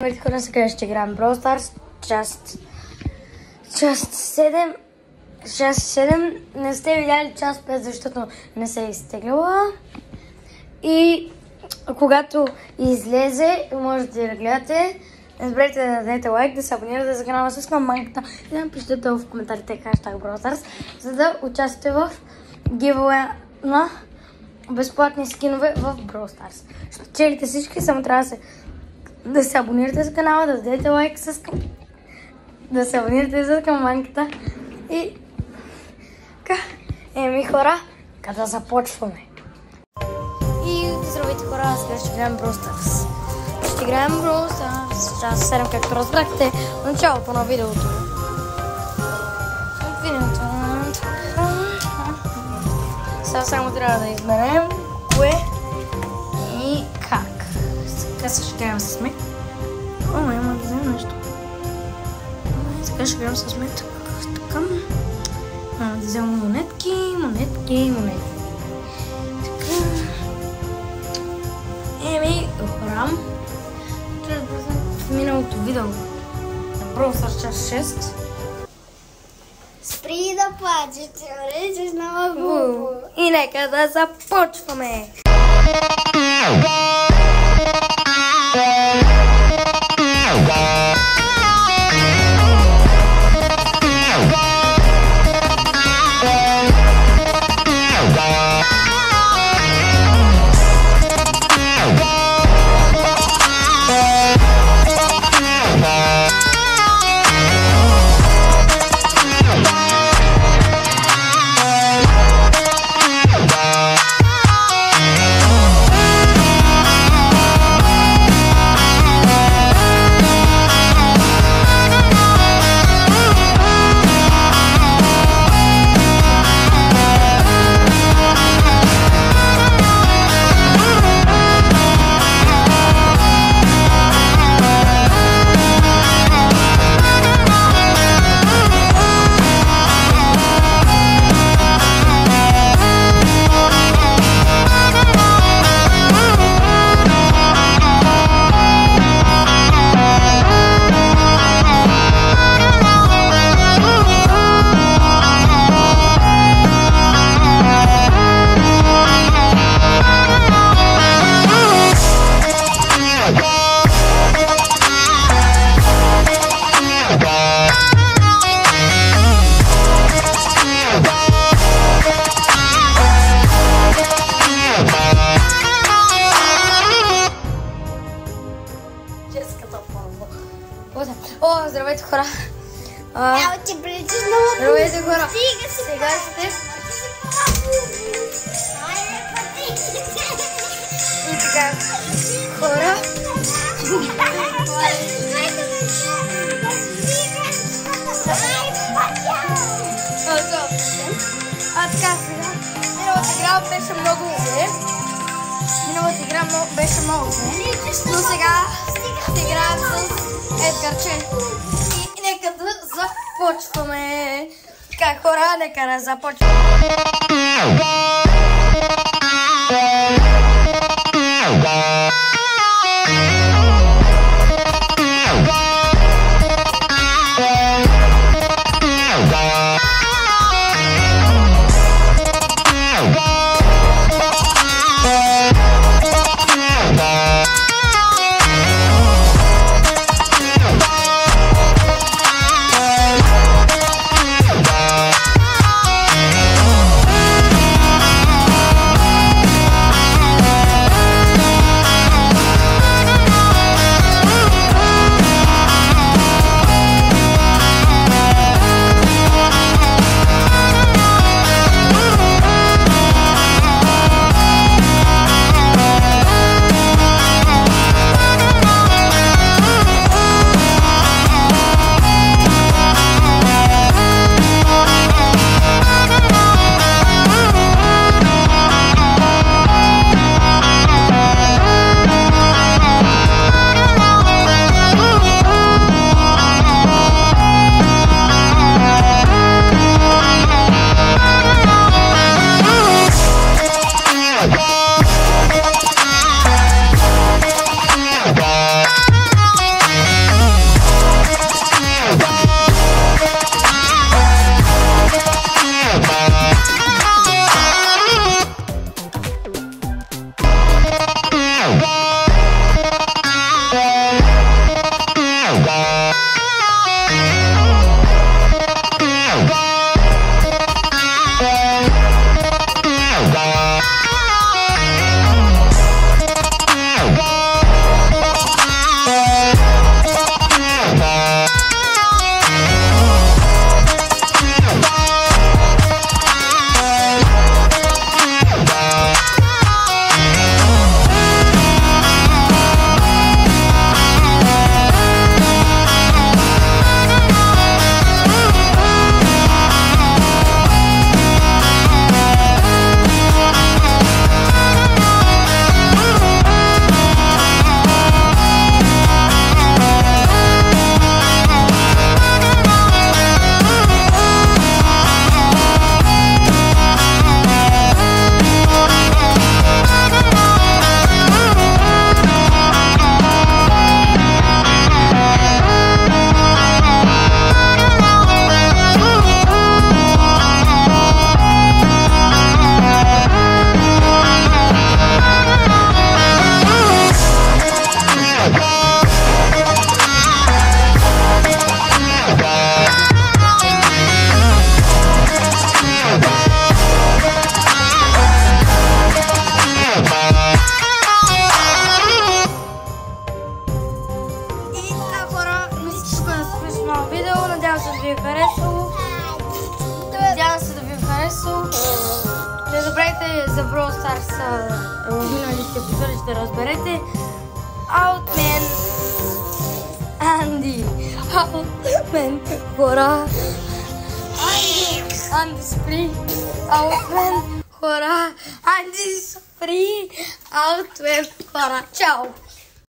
Хора, сега ще играем Brawl Stars, част 7. Част 7. Не сте видяли част 5, защото не се е изтеглила. И когато излезе, можете да гледате. Не забравяйте да дадете лайк, да се абонирате за канала с камбанката и да напишете в коментарите хаштаг Brawl Stars, за да участвате в giveaway на безплатни скинове в Brawl Stars. Ще челите всички, само трябва да се абонирате за канала, да дадете лайк да се абонирате за камбанката и така. Хора, kada започваме. И здравейте хора, сега ще играем Brawl Stars. Ще играем Brawl Stars, част 7, както разбрахте в началото на видеото. Сега само трябва да изберем кое и как. Сега ще играем с мет. Има да вземем нещо. Сега ще играем с мет. Така. Да вземем монетки. Така. Хора. В миналото видео на Brawl Stars част 6. Спри да плачеш, че речеш на Бубу. И нека да започваме! О, здравейте хора! Здравейте хора! Сега сте... И така, хора... Така, сега... Миналата игра беше много зле. Но сега ще играем с Едгарче. И нека да започваме. Така, хора, нека да започваме. ви е харесало. Надявам се да ви е харесало. Не забравяйте за Brawl Stars в миналите епизоди, ще разберете. А от мен Анди. А от мен хора. Анди спри. А от мен хора. Анди спри. А от мен хора. Чао.